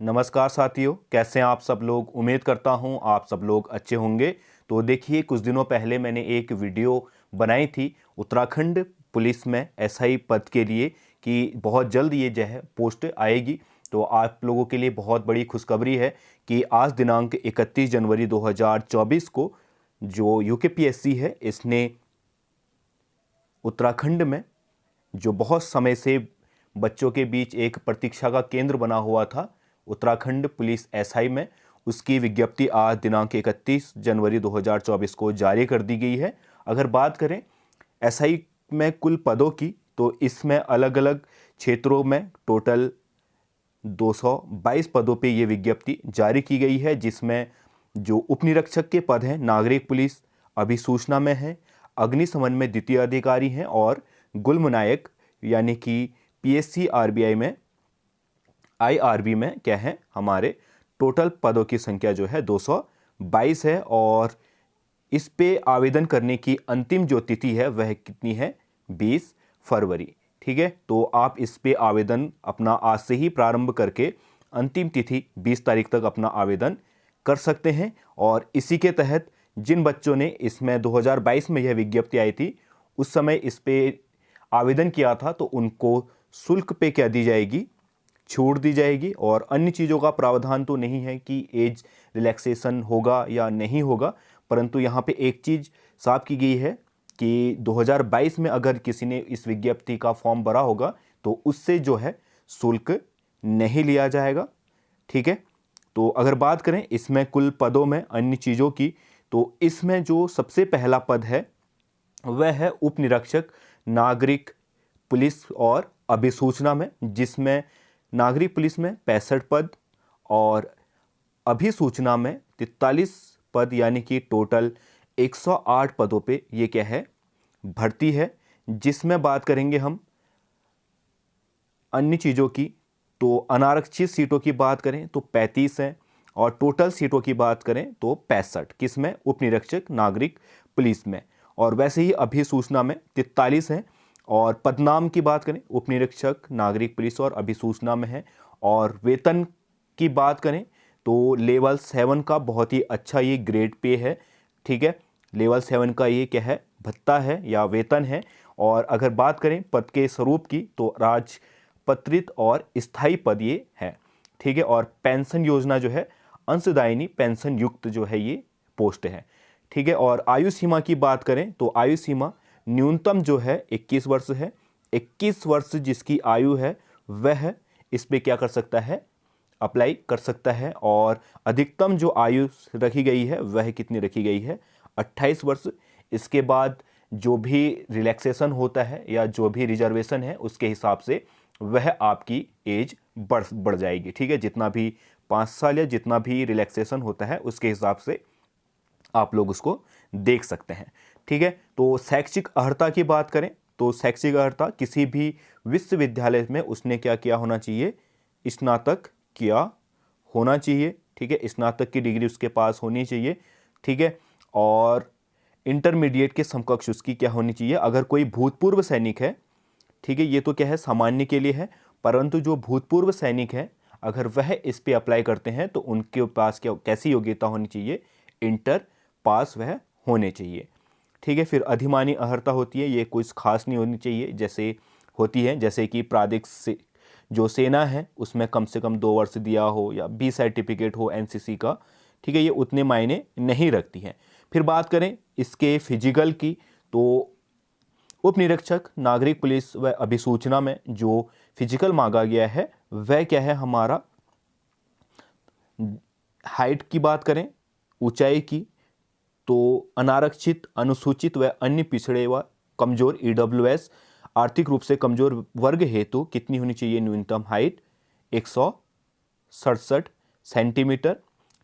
नमस्कार साथियों, कैसे हैं आप सब लोग। उम्मीद करता हूं आप सब लोग अच्छे होंगे। तो देखिए, कुछ दिनों पहले मैंने एक वीडियो बनाई थी उत्तराखंड पुलिस में एसआई पद के लिए कि बहुत जल्द ये जो है पोस्ट आएगी। तो आप लोगों के लिए बहुत बड़ी खुशखबरी है कि आज दिनांक 31 जनवरी 2024 को जो यूकेपीएससी है इसने उत्तराखंड में जो बहुत समय से बच्चों के बीच एक प्रतीक्षा का केंद्र बना हुआ था उत्तराखंड पुलिस एसआई में, उसकी विज्ञप्ति आज दिनांक 31 जनवरी 2024 को जारी कर दी गई है। अगर बात करें एसआई में कुल पदों की, तो इसमें अलग अलग क्षेत्रों में टोटल 222 पदों पे ये विज्ञप्ति जारी की गई है, जिसमें जो उपनिरीक्षक के पद हैं नागरिक पुलिस अभिसूचना में है, अग्निशमन में द्वितीय अधिकारी हैं और गुल्मनायक यानी कि पीएससी आरबीआई में आईआरबी में क्या है हमारे टोटल पदों की संख्या जो है 222 है। और इस पे आवेदन करने की अंतिम जो तिथि है वह कितनी है, 20 फरवरी। ठीक है, तो आप इस पे आवेदन अपना आज से ही प्रारंभ करके अंतिम तिथि 20 तारीख तक अपना आवेदन कर सकते हैं। और इसी के तहत जिन बच्चों ने इसमें 2022 में यह विज्ञप्ति आई थी उस समय इस पे आवेदन किया था, तो उनको शुल्क पे क्या दी जाएगी, छूट दी जाएगी। और अन्य चीज़ों का प्रावधान तो नहीं है कि एज रिलैक्सेशन होगा या नहीं होगा, परंतु यहाँ पे एक चीज़ साफ की गई है कि 2022 में अगर किसी ने इस विज्ञप्ति का फॉर्म भरा होगा तो उससे जो है शुल्क नहीं लिया जाएगा। ठीक है, तो अगर बात करें इसमें कुल पदों में अन्य चीज़ों की, तो इसमें जो सबसे पहला पद है वह है उप निरीक्षक नागरिक पुलिस और अभिसूचना में, जिसमें नागरिक पुलिस में 65 पद और अभिसूचना में 43 पद, यानी कि टोटल 108 पदों पे ये क्या है भर्ती है। जिसमें बात करेंगे हम अन्य चीज़ों की, तो अनारक्षित सीटों की बात करें तो 35 हैं और टोटल सीटों की बात करें तो 65, किसमें, उप निरीक्षक नागरिक पुलिस में। और वैसे ही अभिसूचना में 43 हैं। और पदनाम की बात करें उप निरीक्षक नागरिक पुलिस और अभिसूचना में है। और वेतन की बात करें तो लेवल 7 का बहुत ही अच्छा ये ग्रेड पे है। ठीक है, लेवल 7 का ये क्या है, भत्ता है या वेतन है। और अगर बात करें पद के स्वरूप की, तो राजपत्रित और स्थायी पद ये है। ठीक है, और पेंशन योजना जो है अंशदायिनी पेंशन युक्त जो है ये पोस्ट है। ठीक है, और आयु सीमा की बात करें तो आयु सीमा न्यूनतम जो है 21 वर्ष है। 21 वर्ष जिसकी आयु है वह इस पे क्या कर सकता है, अप्लाई कर सकता है। और अधिकतम जो आयु रखी गई है वह कितनी रखी गई है, 28 वर्ष। इसके बाद जो भी रिलैक्सेशन होता है या जो भी रिजर्वेशन है उसके हिसाब से वह आपकी एज बढ़ जाएगी। ठीक है, जितना भी 5 साल या जितना भी रिलैक्सेशन होता है उसके हिसाब से आप लोग उसको देख सकते हैं। ठीक है, तो शैक्षिक अर्हता की बात करें तो शैक्षिक अर्हता किसी भी विश्वविद्यालय में उसने क्या किया होना चाहिए, स्नातक किया होना चाहिए। ठीक है, स्नातक की डिग्री उसके पास होनी चाहिए। ठीक है, और इंटरमीडिएट के समकक्ष उसकी क्या होनी चाहिए। अगर कोई भूतपूर्व सैनिक है, ठीक है, ये तो क्या है सामान्य के लिए है, परंतु जो भूतपूर्व सैनिक है अगर वह इस पे अप्लाई करते हैं तो उनके पास क्या कैसी योग्यता होनी चाहिए, इंटर पास वह होने चाहिए। ठीक है, फिर अधिमानी अर्हता होती है, ये कुछ खास नहीं होनी चाहिए जैसे होती है, जैसे कि प्रादेशिक से जो सेना है उसमें कम से कम 2 वर्ष दिया हो या बी सर्टिफिकेट हो एनसीसी का। ठीक है, ये उतने मायने नहीं रखती हैं। फिर बात करें इसके फिजिकल की, तो उप निरीक्षक नागरिक पुलिस व अभिसूचना में जो फिजिकल मांगा गया है वह क्या है, हमारा हाइट की बात करें, ऊंचाई की, तो अनारक्षित अनुसूचित व अन्य पिछड़े व कमजोर ईडब्ल्यूएस आर्थिक रूप से कमजोर वर्ग हेतु कितनी होनी चाहिए, न्यूनतम हाइट 167 सेंटीमीटर।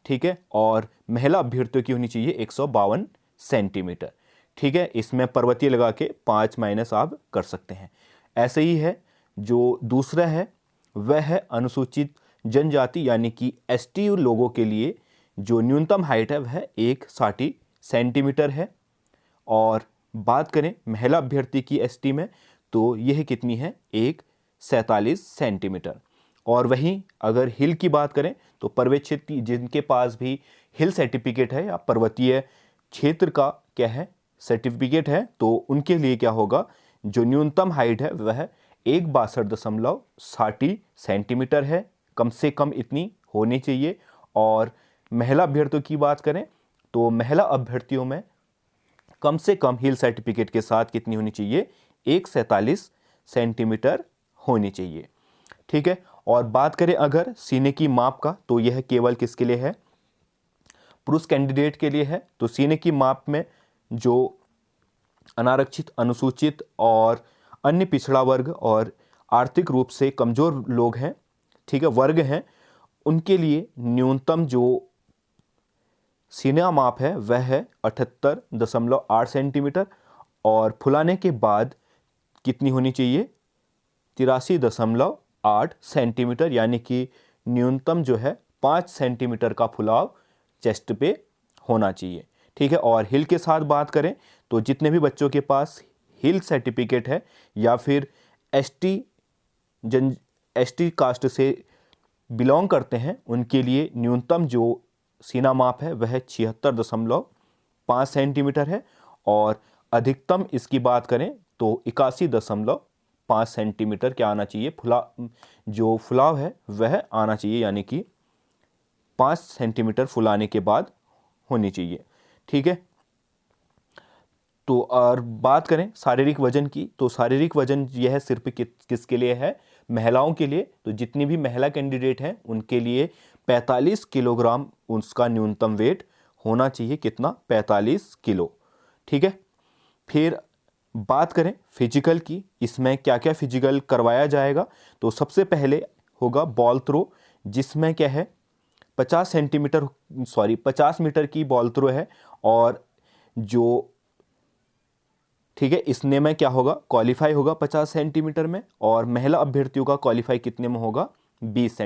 ठीक है, और महिला अभ्यर्थियों की होनी चाहिए 152 सेंटीमीटर। ठीक है, इसमें पर्वतीय लगा के 5 माइनस आप कर सकते हैं। ऐसे ही है जो दूसरा है वह है अनुसूचित जनजाति यानी कि एसटी लोगों के लिए जो न्यूनतम हाइट है वह 160 सेंटीमीटर है। और बात करें महिला अभ्यर्थी की एसटी में तो यह कितनी है, 147 सेंटीमीटर। और वहीं अगर हिल की बात करें तो पर्वत क्षेत्र जिनके पास भी हिल सर्टिफिकेट है या पर्वतीय क्षेत्र का क्या है सर्टिफिकेट है, तो उनके लिए क्या होगा, जो न्यूनतम हाइट है वह 162.60 सेंटीमीटर है, कम से कम इतनी होनी चाहिए। और महिला अभ्यर्थियों की बात करें तो महिला अभ्यर्थियों में कम से कम हिल सर्टिफिकेट के साथ कितनी होनी चाहिए, 147 सेंटीमीटर होनी चाहिए। ठीक है। और बात करें अगर सीने की माप का, तो यह केवल किसके लिए है, पुरुष कैंडिडेट के लिए है। तो सीने की माप में जो अनारक्षित, अनुसूचित और अन्य पिछड़ा वर्ग और आर्थिक रूप से कमजोर लोग हैं, ठीक है, वर्ग हैं, उनके लिए न्यूनतम जो सीना माप है वह है 78.8 सेंटीमीटर और फुलाने के बाद कितनी होनी चाहिए, 83.8 सेंटीमीटर, यानी कि न्यूनतम जो है 5 सेंटीमीटर का फुलाव चेस्ट पे होना चाहिए। ठीक है। और हिल के साथ बात करें तो जितने भी बच्चों के पास हिल सर्टिफिकेट है या फिर एसटी कास्ट से बिलोंग करते हैं, उनके लिए न्यूनतम जो सीना माप है वह 76.5 सेंटीमीटर है और अधिकतम इसकी बात करें तो 81.5 सेंटीमीटर क्या आना चाहिए, जो फुलाव है वह आना चाहिए, यानी कि 5 सेंटीमीटर फुलाने के बाद होनी चाहिए। ठीक है। तो और बात करें शारीरिक वजन की, तो शारीरिक वजन यह सिर्फ किसके लिए है, महिलाओं के लिए। तो जितनी भी महिला कैंडिडेट हैं उनके लिए 45 किलोग्राम उसका न्यूनतम वेट होना चाहिए, कितना, 45 किलो। ठीक है। फिर बात करें फिजिकल की, इसमें क्या क्या फिजिकल करवाया जाएगा, तो सबसे पहले होगा बॉल थ्रो, जिसमें क्या है 50 मीटर की बॉल थ्रो है। और जो ठीक है, इसने में क्या होगा, क्वालिफाई होगा 50 सेंटीमीटर में, और महिला अभ्यर्थियों का क्वालिफाई कितने में होगा, 20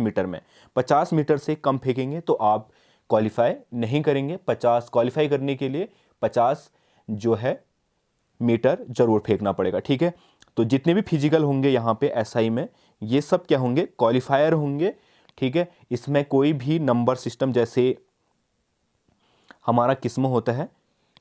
मीटर में। 50 मीटर से कम फेंकेंगे तो आप क्वालिफाई नहीं करेंगे। 50 क्वालिफाई करने के लिए 50 जो है मीटर जरूर फेंकना पड़ेगा। ठीक है। तो जितने भी फिजिकल होंगे यहाँ पे एसआई में, ये सब क्या होंगे, क्वालिफायर होंगे। ठीक है। इसमें कोई भी नंबर सिस्टम, जैसे हमारा किस्म होता है,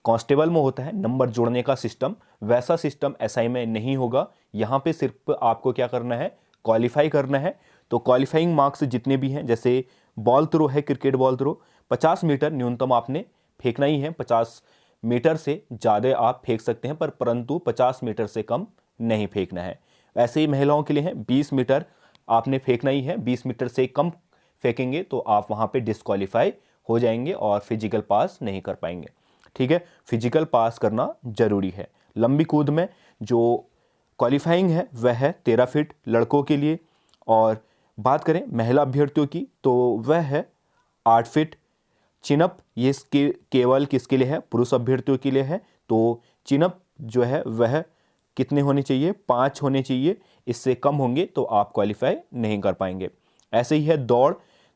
कांस्टेबल में होता है नंबर जोड़ने का सिस्टम, वैसा सिस्टम एसआई में नहीं होगा। यहाँ पे सिर्फ आपको क्या करना है, क्वालिफाई करना है। तो क्वालिफाइंग मार्क्स जितने भी हैं, जैसे बॉल थ्रो है, क्रिकेट बॉल थ्रो 50 मीटर न्यूनतम आपने फेंकना ही है। 50 मीटर से ज़्यादा आप फेंक सकते हैं, परंतु 50 मीटर से कम नहीं फेंकना है। ऐसे ही महिलाओं के लिए है, 20 मीटर आपने फेंकना ही है। 20 मीटर से कम फेंकेंगे तो आप वहाँ पे डिस्क्वालीफाई हो जाएंगे और फिजिकल पास नहीं कर पाएंगे। ठीक है। फिजिकल पास करना जरूरी है। लंबी कूद में जो क्वालिफाइंग है वह है 13 फीट लड़कों के लिए, और बात करें महिला अभ्यर्थियों की तो वह है 8 फीट। चिनअप ये केवल किसके लिए है, पुरुष अभ्यर्थियों के लिए है। तो चिनअप जो है वह कितने होने चाहिए, 5 होने चाहिए, इससे कम होंगे तो आप क्वालिफाई नहीं कर पाएंगे। ऐसे ही है दौड़,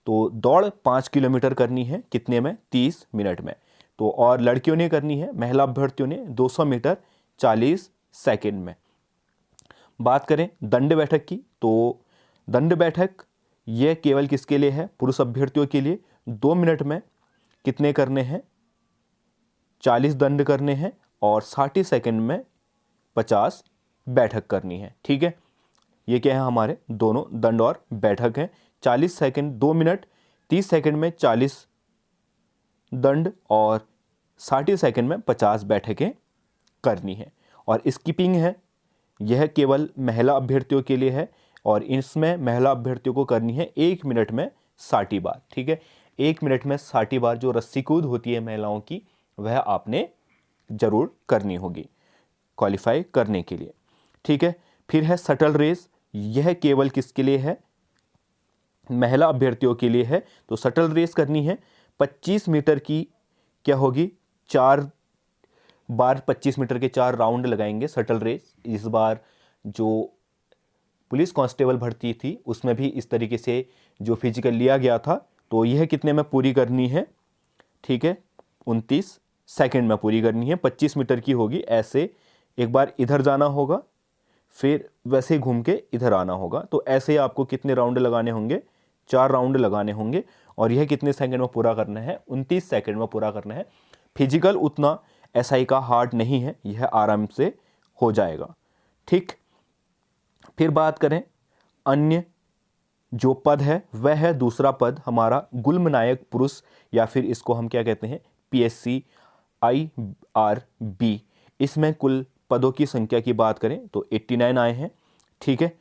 तो दौड़ 5 किलोमीटर करनी है, कितने में, 30 मिनट में। तो और लड़कियों ने करनी है, महिला अभ्यर्थियों ने 200 मीटर 40 सेकंड में। बात करें दंड बैठक की, तो दंड बैठक यह केवल किसके लिए है, पुरुष अभ्यर्थियों के लिए। 2 मिनट में कितने करने हैं, 40 दंड करने हैं और 60 सेकंड में 50 बैठक करनी है। ठीक है। ये क्या है, हमारे दोनों दंड और बैठक हैं। 40 सेकंड 2 मिनट, 30 सेकंड में 40 दंड और 60 सेकंड में 50 बैठकें करनी है। और स्कीपिंग है, यह केवल महिला अभ्यर्थियों के लिए है और इसमें महिला अभ्यर्थियों को करनी है 1 मिनट में 60 बार। ठीक है। 1 मिनट में 60 बार जो रस्सी कूद होती है महिलाओं की, वह आपने जरूर करनी होगी क्वालिफाई करने के लिए। ठीक है। फिर है शटल रेस, यह केवल किसके लिए है, महिला अभ्यर्थियों के लिए है। तो शटल रेस करनी है 25 मीटर की, क्या होगी, 4 बार 25 मीटर के 4 राउंड लगाएंगे शटल रेस। इस बार जो पुलिस कांस्टेबल भर्ती थी उसमें भी इस तरीके से जो फिजिकल लिया गया था, तो यह कितने में पूरी करनी है, ठीक है, 29 सेकंड में पूरी करनी है। 25 मीटर की होगी। ऐसे एक बार इधर जाना होगा, फिर वैसे ही घूम के इधर आना होगा। तो ऐसे ही आपको कितने राउंड लगाने होंगे, 4 राउंड लगाने होंगे। और यह कितने सेकंड में पूरा करना है, 29 सेकंड में पूरा करना है। फिजिकल उतना एसआई का हार्ड नहीं है, यह आराम से हो जाएगा। ठीक, फिर बात करें अन्य जो पद है, वह है दूसरा पद हमारा गुल्मनायक पुरुष, या फिर इसको हम क्या कहते हैं, पीएससी IRB। इसमें कुल पदों की संख्या की बात करें तो 89 आए हैं। ठीक है,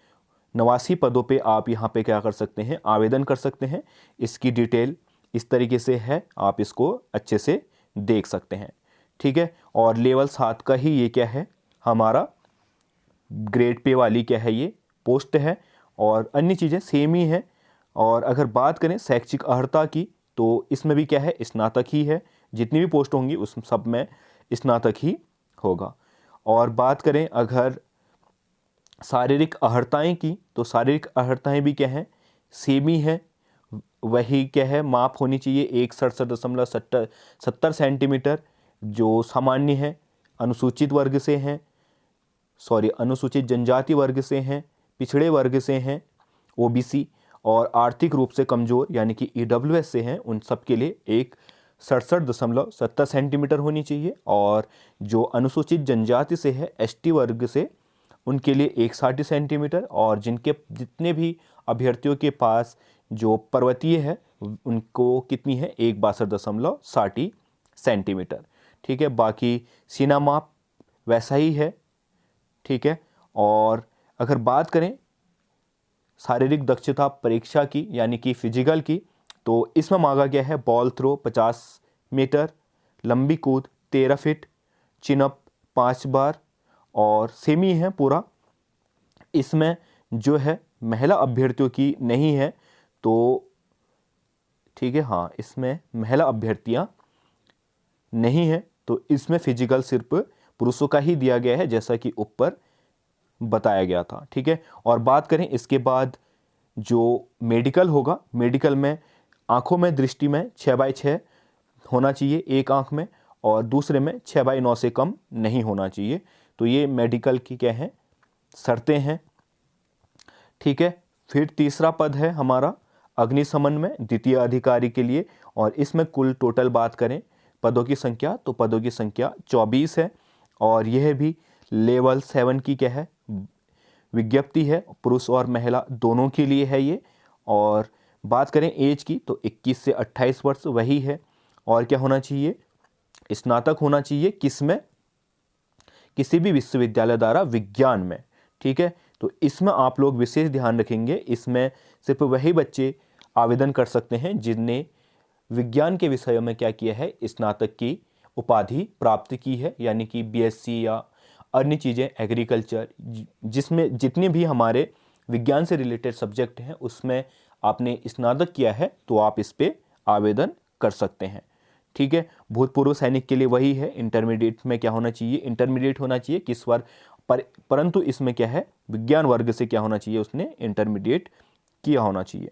89 पदों पे आप यहाँ पे क्या कर सकते हैं, आवेदन कर सकते हैं। इसकी डिटेल इस तरीके से है, आप इसको अच्छे से देख सकते हैं। ठीक है, और लेवल 7 का ही ये क्या है, हमारा ग्रेड पे वाली क्या है, ये पोस्ट है, और अन्य चीज़ें सेम ही है। और अगर बात करें शैक्षिक अर्हता की, तो इसमें भी क्या है, स्नातक ही है। जितनी भी पोस्ट होंगी उस सब में स्नातक ही होगा। और बात करें अगर शारीरिक अर्हताएं की, तो शारीरिक अर्हताएं भी क्या है, सेम ही है। वही क्या है, माप होनी चाहिए 167.70 सेंटीमीटर, जो सामान्य है, अनुसूचित वर्ग से हैं, अनुसूचित जनजाति वर्ग से हैं, पिछड़े वर्ग से हैं, OBC, और आर्थिक रूप से कमज़ोर यानी कि EWS से हैं, उन सब के लिए 167.70 सेंटीमीटर होनी चाहिए। और जो अनुसूचित जनजाति से है, ST वर्ग से, उनके लिए 160 सेंटीमीटर। और जितने भी अभ्यर्थियों के पास जो पर्वतीय है, उनको कितनी है, 162.60 सेंटीमीटर। ठीक है, बाकी सीना माप वैसा ही है। ठीक है, और अगर बात करें शारीरिक दक्षता परीक्षा की यानी कि फिजिकल की, तो इसमें मांगा गया है बॉल थ्रो 50 मीटर, लंबी कूद 13 फीट, चिनअप 5 बार, और सेमी है पूरा। इसमें जो है महिला अभ्यर्थियों की नहीं है, तो ठीक है, हाँ, इसमें महिला अभ्यर्थियां नहीं है, तो इसमें फिजिकल सिर्फ पुरुषों का ही दिया गया है, जैसा कि ऊपर बताया गया था। ठीक है, और बात करें इसके बाद जो मेडिकल होगा, मेडिकल में आंखों में दृष्टि में 6/6 होना चाहिए एक आंख में, और दूसरे में 6/9 से कम नहीं होना चाहिए। तो ये मेडिकल की क्या है, शर्तें हैं। ठीक है, फिर तीसरा पद है हमारा अग्निशमन में द्वितीय अधिकारी के लिए, और इसमें कुल टोटल बात करें पदों की संख्या, तो पदों की संख्या 24 है। और यह भी लेवल 7 की क्या है, विज्ञप्ति है, पुरुष और महिला दोनों के लिए है ये। और बात करें एज की, तो 21 से 28 वर्ष वही है। और क्या होना चाहिए, स्नातक होना चाहिए, किसमें, किसी भी विश्वविद्यालय द्वारा विज्ञान में। ठीक है, तो इसमें आप लोग विशेष ध्यान रखेंगे, इसमें सिर्फ वही बच्चे आवेदन कर सकते हैं जिनने विज्ञान के विषयों में क्या किया है, स्नातक की उपाधि प्राप्त की है, यानी कि BSc या अन्य चीज़ें, एग्रीकल्चर, जिसमें जितने भी हमारे विज्ञान से रिलेटेड सब्जेक्ट हैं उसमें आपने स्नातक किया है, तो आप इस पे आवेदन कर सकते हैं। ठीक है, भूतपूर्व सैनिक के लिए वही है, इंटरमीडिएट में क्या होना चाहिए, इंटरमीडिएट होना चाहिए किस वर्ग परंतु इसमें क्या है, विज्ञान वर्ग से क्या होना चाहिए, उसने इंटरमीडिएट किया होना चाहिए।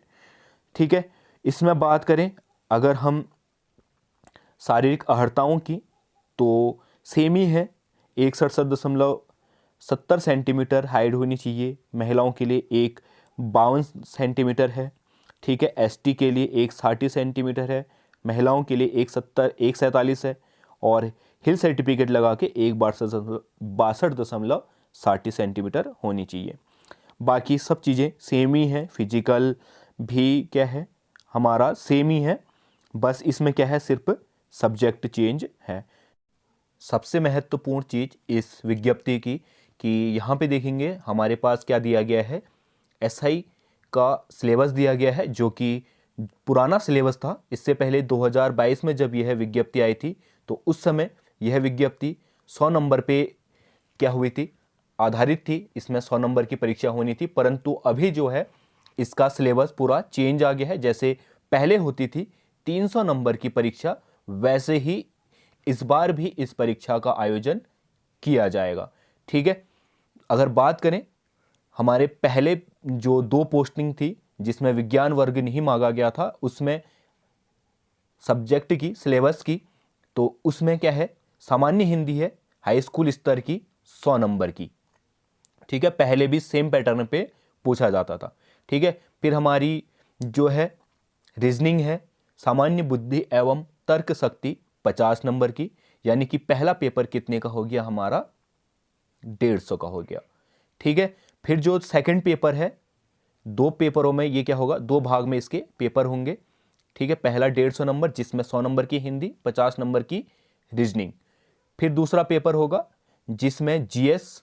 ठीक है, इसमें बात करें अगर हम शारीरिक अर्हताओं की, तो सेम ही है, 167.70 सेंटीमीटर हाइट होनी चाहिए। महिलाओं के लिए 152 सेंटीमीटर है। ठीक है, ST के लिए 160 सेंटीमीटर है, महिलाओं के लिए 147 है, और हिल सर्टिफिकेट लगा के 162.60 सेंटीमीटर होनी चाहिए। बाकी सब चीज़ें सेम ही है, फिजिकल भी क्या है हमारा सेम ही है, बस इसमें क्या है, सिर्फ सब्जेक्ट चेंज है। सबसे महत्वपूर्ण चीज़ इस विज्ञप्ति की कि यहाँ पे देखेंगे हमारे पास क्या दिया गया है, SI का सिलेबस दिया गया है, जो कि पुराना सिलेबस था। इससे पहले 2022 में जब यह विज्ञप्ति आई थी, तो उस समय यह विज्ञप्ति 100 नंबर पे क्या हुई थी, आधारित थी। इसमें 100 नंबर की परीक्षा होनी थी, परंतु अभी जो है इसका सिलेबस पूरा चेंज आ गया है। जैसे पहले होती थी 300 नंबर की परीक्षा, वैसे ही इस बार भी इस परीक्षा का आयोजन किया जाएगा। ठीक है, अगर बात करें हमारे पहले जो 2 पोस्टिंग थी जिसमें विज्ञान वर्ग नहीं मांगा गया था, उसमें सब्जेक्ट की सिलेबस की, तो उसमें क्या है, सामान्य हिंदी है, हाई स्कूल स्तर की 100 नंबर की। ठीक है, पहले भी सेम पैटर्न पे पूछा जाता था। ठीक है, फिर हमारी जो है रीजनिंग है, सामान्य बुद्धि एवं तर्क शक्ति 50 नंबर की, यानी कि पहला पेपर कितने का हो गया हमारा, 150 का हो गया। ठीक है, फिर जो सेकंड पेपर है, 2 पेपरों में ये क्या होगा, 2 भाग में इसके पेपर होंगे। ठीक है, पहला 150 नंबर जिसमें 100 नंबर की हिंदी, 50 नंबर की रीजनिंग। फिर दूसरा पेपर होगा जिसमें जीएस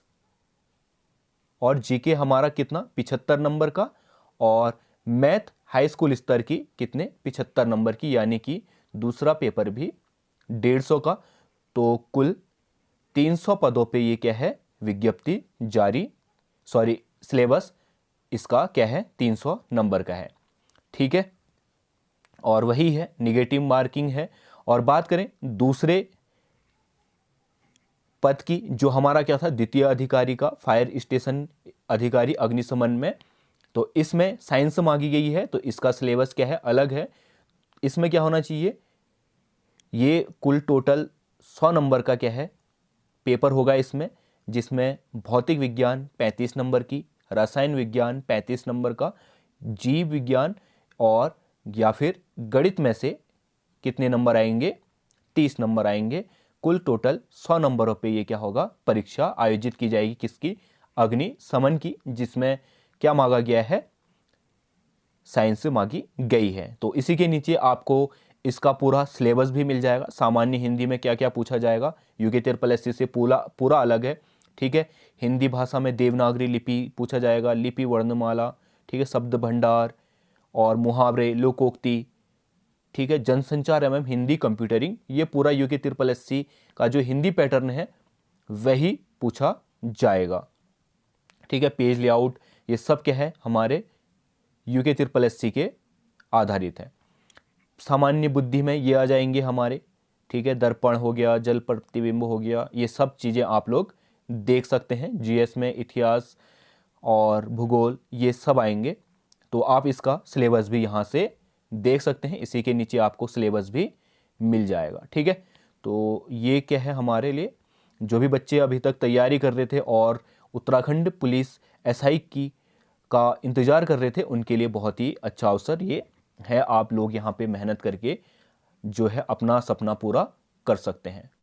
और जीके हमारा कितना, 75 नंबर का, और मैथ हाई स्कूल स्तर की कितने, 75 नंबर की, यानी कि दूसरा पेपर भी 150 का। तो कुल 300 पदों पे ये क्या है, विज्ञप्ति जारी, सॉरी सिलेबस इसका क्या है, 300 नंबर का है। ठीक है, और वही है निगेटिव मार्किंग है। और बात करें दूसरे पद की, जो हमारा क्या था, द्वितीय अधिकारी का, फायर स्टेशन अधिकारी अग्निशमन में, तो इसमें साइंस मांगी गई है, तो इसका सिलेबस क्या है, अलग है। इसमें क्या होना चाहिए, ये कुल टोटल 100 नंबर का क्या है, पेपर होगा इसमें, जिसमें भौतिक विज्ञान 35 नंबर की, रसायन विज्ञान 35 नंबर का, जीव विज्ञान और या फिर गणित में से कितने नंबर आएंगे, 30 नंबर आएंगे। कुल टोटल 100 नंबरों पे ये क्या होगा, परीक्षा आयोजित की जाएगी, किसकी, अग्निशमन की, जिसमें क्या मांगा गया है, साइंस मांगी गई है। तो इसी के नीचे आपको इसका पूरा सिलेबस भी मिल जाएगा, सामान्य हिंदी में क्या क्या पूछा जाएगा, यूके 3 से पूरा अलग है। ठीक है, हिंदी भाषा में देवनागरी लिपि पूछा जाएगा, लिपि वर्णमाला, ठीक है, शब्द भंडार और मुहावरे, लोकोक्ति, ठीक है, जनसंचार एवं हिंदी कंप्यूटरिंग, ये पूरा यूके 3 का जो हिंदी पैटर्न है वही पूछा जाएगा। ठीक है, पेज लेआउट, ये सब क्या है, हमारे यूके 3 के आधारित है। सामान्य बुद्धि में ये आ जाएंगे हमारे, ठीक है, दर्पण हो गया, जल प्रतिबिंब हो गया, ये सब चीज़ें आप लोग देख सकते हैं। जीएस में इतिहास और भूगोल ये सब आएंगे, तो आप इसका सिलेबस भी यहाँ से देख सकते हैं, इसी के नीचे आपको सिलेबस भी मिल जाएगा। ठीक है, तो ये क्या है हमारे लिए, जो भी बच्चे अभी तक तैयारी कर रहे थे और उत्तराखंड पुलिस एसआई की का इंतज़ार कर रहे थे, उनके लिए बहुत ही अच्छा अवसर ये है। आप लोग यहाँ पे मेहनत करके जो है अपना सपना पूरा कर सकते हैं।